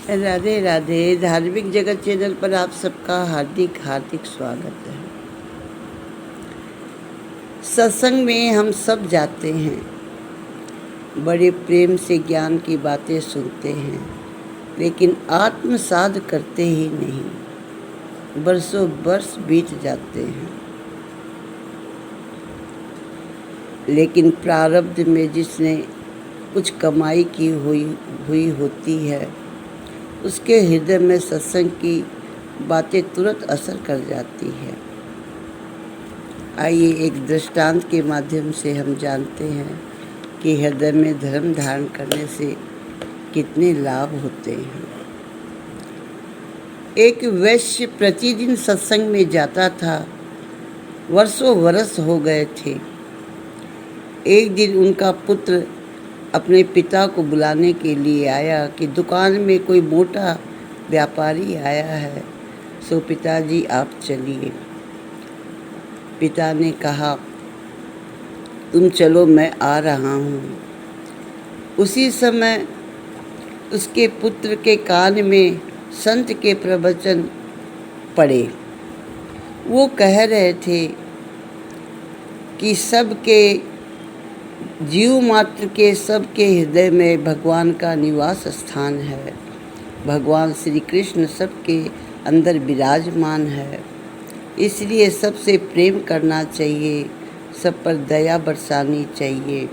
राधे राधे। धार्मिक जगत चैनल पर आप सबका हार्दिक हार्दिक स्वागत है। सत्संग में हम सब जाते हैं, बड़े प्रेम से ज्ञान की बातें सुनते हैं, लेकिन आत्मसाध करते ही नहीं। बरसों बरस बीत जाते हैं, लेकिन प्रारब्ध में जिसने कुछ कमाई की हुई होती है, उसके हृदय में सत्संग की बातें तुरंत असर कर जाती है। आइए एक दृष्टांत के माध्यम से हम जानते हैं कि हृदय में धर्म धारण करने से कितने लाभ होते हैं। एक वैश्य प्रतिदिन सत्संग में जाता था। वर्षों वर्ष हो गए थे। एक दिन उनका पुत्र अपने पिता को बुलाने के लिए आया कि दुकान में कोई मोटा व्यापारी आया है, सो पिताजी आप चलिए। पिता ने कहा, तुम चलो, मैं आ रहा हूँ। उसी समय उसके पुत्र के कान में संत के प्रवचन पड़े। वो कह रहे थे कि सबके जीव मात्र के सबके हृदय में भगवान का निवास स्थान है। भगवान श्री कृष्ण सबके अंदर विराजमान है, इसलिए सबसे प्रेम करना चाहिए, सब पर दया बरसानी चाहिए।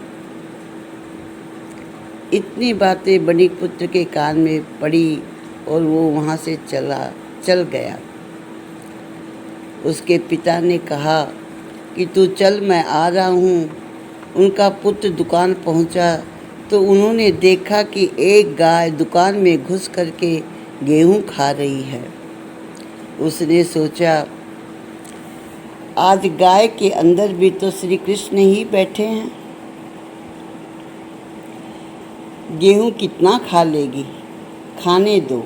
इतनी बातें बड़ी पुत्र के कान में पड़ी और वो वहाँ से चल गया। उसके पिता ने कहा कि तू चल, मैं आ रहा हूँ। उनका पुत्र दुकान पहुंचा तो उन्होंने देखा कि एक गाय दुकान में घुस करके गेहूं खा रही है। उसने सोचा, आज गाय के अंदर भी तो श्री कृष्ण ही बैठे हैं, गेहूं कितना खा लेगी, खाने दो।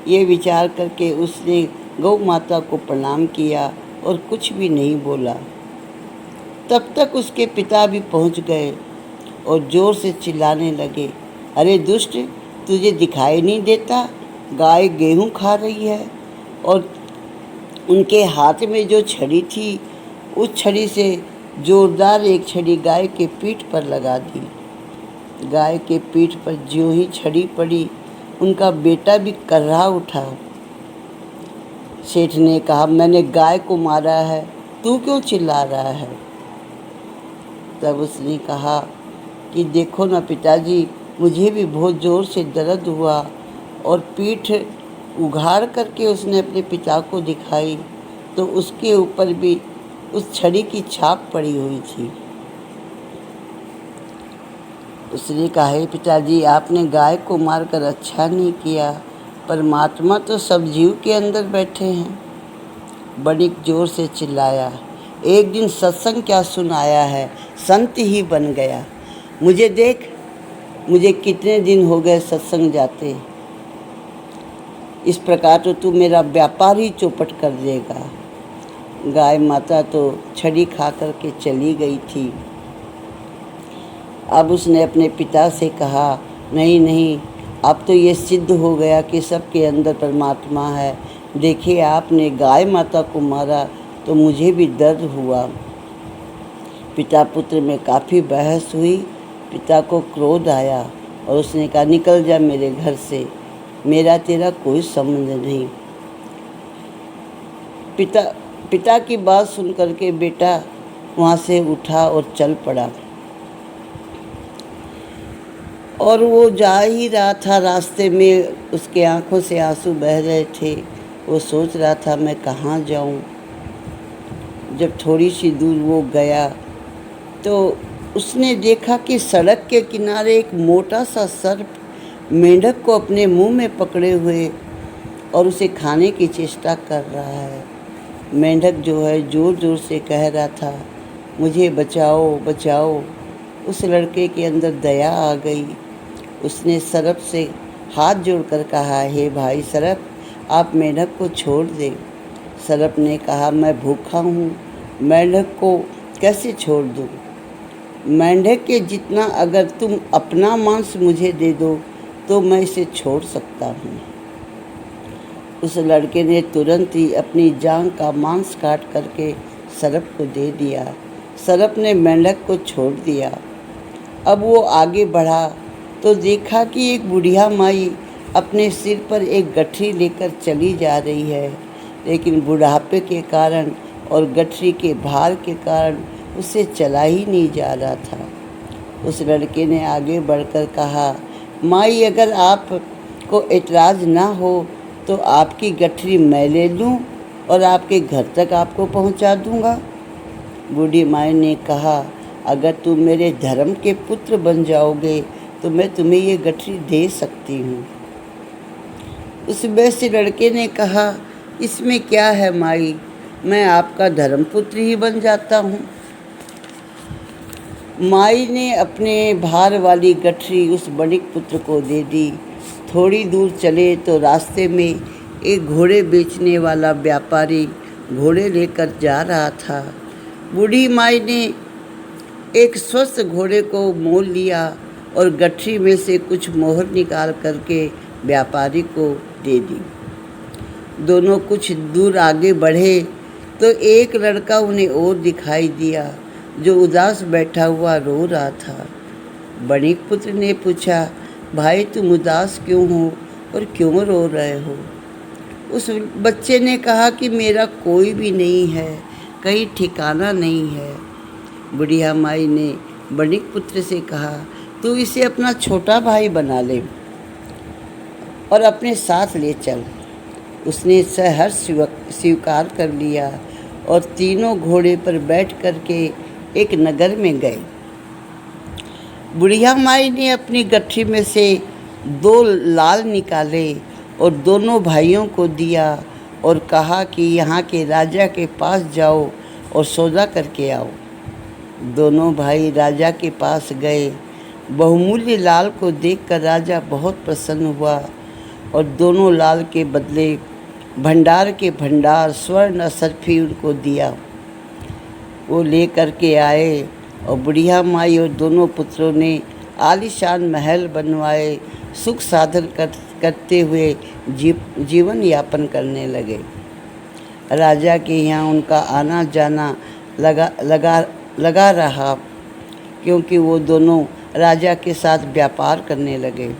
ये विचार करके उसने गौ माता को प्रणाम किया और कुछ भी नहीं बोला। तब तक उसके पिता भी पहुंच गए और जोर से चिल्लाने लगे, अरे दुष्ट, तुझे दिखाई नहीं देता गाय गेहूं खा रही है? और उनके हाथ में जो छड़ी थी, उस छड़ी से जोरदार एक छड़ी गाय के पीठ पर लगा दी। गाय के पीठ पर ज्यों ही छड़ी पड़ी, उनका बेटा भी कर्रा उठा। सेठ ने कहा, मैंने गाय को मारा है, तू क्यों चिल्ला रहा है? तब उसने कहा कि देखो ना पिताजी, मुझे भी बहुत ज़ोर से दर्द हुआ। और पीठ उघाड़ करके उसने अपने पिता को दिखाई तो उसके ऊपर भी उस छड़ी की छाप पड़ी हुई थी। उसने कहा, हे पिताजी, आपने गाय को मारकर अच्छा नहीं किया, परमात्मा तो सब जीव के अंदर बैठे हैं। बड़ी जोर से चिल्लाया, एक दिन सत्संग क्या सुनाया है, संत ही बन गया। मुझे देख, मुझे कितने दिन हो गए सत्संग जाते। इस प्रकार तो तू मेरा व्यापार ही चौपट कर देगा। गाय माता तो छड़ी खा कर के चली गई थी। अब उसने अपने पिता से कहा, नहीं नहीं, अब तो ये सिद्ध हो गया कि सबके अंदर परमात्मा है। देखिए, आपने गाय माता को मारा तो मुझे भी दर्द हुआ। पिता पुत्र में काफ़ी बहस हुई। पिता को क्रोध आया और उसने कहा, निकल जा मेरे घर से, मेरा तेरा कोई संबंध नहीं। पिता की बात सुन करके बेटा वहाँ से उठा और चल पड़ा। और वो जा ही रहा था, रास्ते में उसके आंखों से आंसू बह रहे थे। वो सोच रहा था, मैं कहाँ जाऊँ। जब थोड़ी सी दूर वो गया तो उसने देखा कि सड़क के किनारे एक मोटा सा सर्प मेंढक को अपने मुंह में पकड़े हुए और उसे खाने की चेष्टा कर रहा है। मेंढक जो है ज़ोर ज़ोर से कह रहा था, मुझे बचाओ बचाओ। उस लड़के के अंदर दया आ गई। उसने सर्प से हाथ जोड़कर कहा, हे भाई सर्प, आप मेंढक को छोड़ दें। सर्प ने कहा, मैं भूखा हूँ, मेंढक को कैसे छोड़ दूँ? मेंढक के जितना अगर तुम अपना मांस मुझे दे दो तो मैं इसे छोड़ सकता हूँ। उस लड़के ने तुरंत ही अपनी जांघ का मांस काट करके सरप को दे दिया। सरप ने मेंढक को छोड़ दिया। अब वो आगे बढ़ा तो देखा कि एक बुढ़िया माई अपने सिर पर एक गठरी लेकर चली जा रही है, लेकिन बुढ़ापे के कारण और गठरी के भार के कारण उसे चला ही नहीं जा रहा था। उस लड़के ने आगे बढ़कर कहा, माई अगर आपको एतराज़ ना हो तो आपकी गठरी मैं ले लूँ और आपके घर तक आपको पहुँचा दूँगा। बूढ़ी माई ने कहा, अगर तुम मेरे धर्म के पुत्र बन जाओगे तो मैं तुम्हें ये गठरी दे सकती हूँ। उस वैसे लड़के ने कहा, इसमें क्या है माई, मैं आपका धर्मपुत्र ही बन जाता हूँ। माई ने अपने भार वाली गठरी उस बणिक पुत्र को दे दी। थोड़ी दूर चले तो रास्ते में एक घोड़े बेचने वाला व्यापारी घोड़े लेकर जा रहा था। बूढ़ी माई ने एक स्वस्थ घोड़े को मोल लिया और गठरी में से कुछ मोहर निकाल करके व्यापारी को दे दी। दोनों कुछ दूर आगे बढ़े तो एक लड़का उन्हें और दिखाई दिया जो उदास बैठा हुआ रो रहा था। बणिक पुत्र ने पूछा, भाई तुम उदास क्यों हो और क्यों रो रहे हो? उस बच्चे ने कहा कि मेरा कोई भी नहीं है, कहीं ठिकाना नहीं है। बुढ़िया माई ने बणिक पुत्र से कहा, तू इसे अपना छोटा भाई बना ले और अपने साथ ले चल। उसने सहर्ष स्वीकार कर लिया और तीनों घोड़े पर बैठ करके एक नगर में गए। बुढ़िया माई ने अपनी गठरी में से 2 लाल निकाले और दोनों भाइयों को दिया और कहा कि यहाँ के राजा के पास जाओ और सौदा करके आओ। दोनों भाई राजा के पास गए। बहुमूल्य लाल को देखकर राजा बहुत प्रसन्न हुआ और दोनों लाल के बदले भंडार के भंडार स्वर्ण सरफी उनको दिया। वो ले करके आए और बुढ़िया माई और दोनों पुत्रों ने आलीशान महल बनवाए, सुख साधन करते हुए जीवन यापन करने लगे। राजा के यहाँ उनका आना जाना लगा रहा, क्योंकि वो दोनों राजा के साथ व्यापार करने लगे।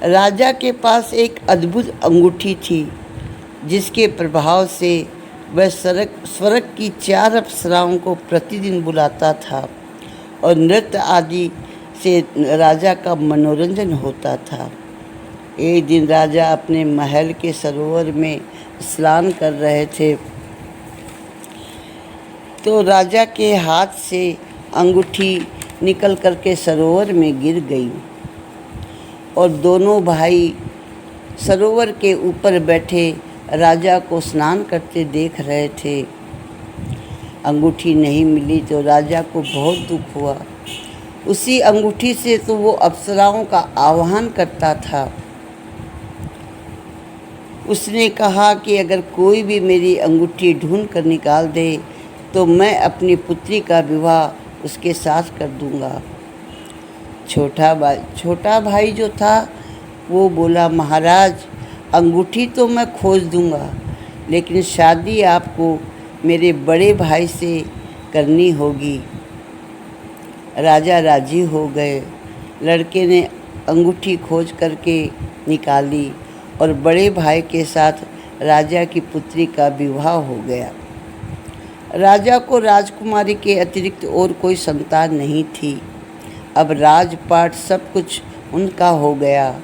राजा के पास एक अद्भुत अंगूठी थी, जिसके प्रभाव से वह स्वर्ग की 4 अप्सराओं को प्रतिदिन बुलाता था और नृत्य आदि से राजा का मनोरंजन होता था। एक दिन राजा अपने महल के सरोवर में स्नान कर रहे थे तो राजा के हाथ से अंगूठी निकल करके सरोवर में गिर गई और दोनों भाई सरोवर के ऊपर बैठे राजा को स्नान करते देख रहे थे। अंगूठी नहीं मिली तो राजा को बहुत दुख हुआ। उसी अंगूठी से तो वो अप्सराओं का आह्वान करता था। उसने कहा कि अगर कोई भी मेरी अंगूठी ढूंढ कर निकाल दे तो मैं अपनी पुत्री का विवाह उसके साथ कर दूंगा। छोटा भाई जो था वो बोला, महाराज अंगूठी तो मैं खोज दूंगा, लेकिन शादी आपको मेरे बड़े भाई से करनी होगी। राजा राजी हो गए। लड़के ने अंगूठी खोज करके निकाली और बड़े भाई के साथ राजा की पुत्री का विवाह हो गया। राजा को राजकुमारी के अतिरिक्त और कोई संतान नहीं थी। अब राजपाट सब कुछ उनका हो गया।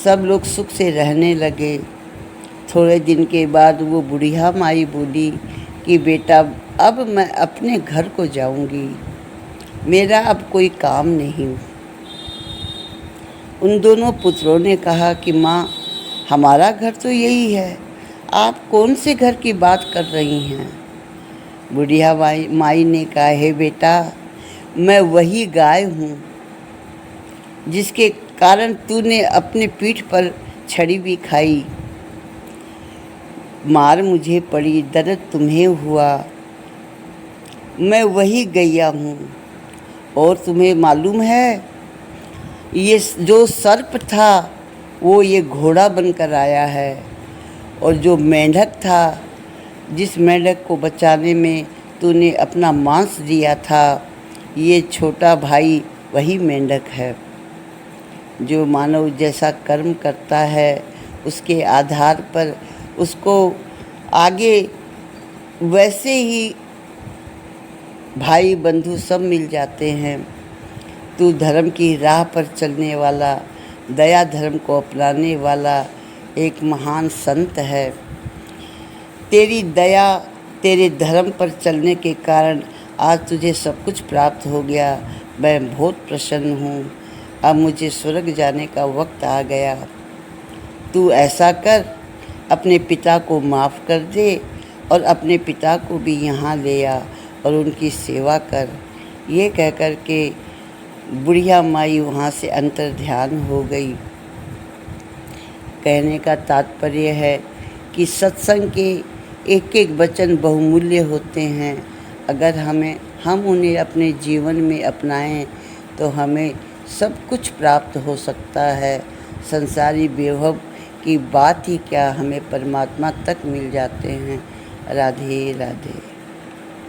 सब लोग सुख से रहने लगे। थोड़े दिन के बाद वो बुढ़िया माई बोली कि बेटा अब मैं अपने घर को जाऊंगी, मेरा अब कोई काम नहीं। उन दोनों पुत्रों ने कहा कि माँ हमारा घर तो यही है, आप कौन से घर की बात कर रही हैं? बुढ़िया माई ने कहा, हे बेटा मैं वही गाय हूँ जिसके कारण तूने अपने पीठ पर छड़ी भी खाई, मार मुझे पड़ी, दर्द तुम्हें हुआ। मैं वही गैया हूँ। और तुम्हें मालूम है ये जो सर्प था वो ये घोड़ा बनकर आया है, और जो मेंढक था, जिस मेंढक को बचाने में तूने अपना मांस दिया था, ये छोटा भाई वही मेंढक है। जो मानव जैसा कर्म करता है उसके आधार पर उसको आगे वैसे ही भाई बंधु सब मिल जाते हैं। तू धर्म की राह पर चलने वाला, दया धर्म को अपनाने वाला एक महान संत है। तेरी दया, तेरे धर्म पर चलने के कारण आज तुझे सब कुछ प्राप्त हो गया। मैं बहुत प्रसन्न हूँ। अब मुझे स्वर्ग जाने का वक्त आ गया। तू ऐसा कर, अपने पिता को माफ़ कर दे और अपने पिता को भी यहाँ ले आ और उनकी सेवा कर। ये कह कर के बुढ़िया माई वहाँ से अंतर ध्यान हो गई। कहने का तात्पर्य है कि सत्संग के एक एक वचन बहुमूल्य होते हैं। अगर हम उन्हें अपने जीवन में अपनाएं तो हमें सब कुछ प्राप्त हो सकता है। संसारी वैभव की बात ही क्या, हमें परमात्मा तक मिल जाते हैं। राधे राधे।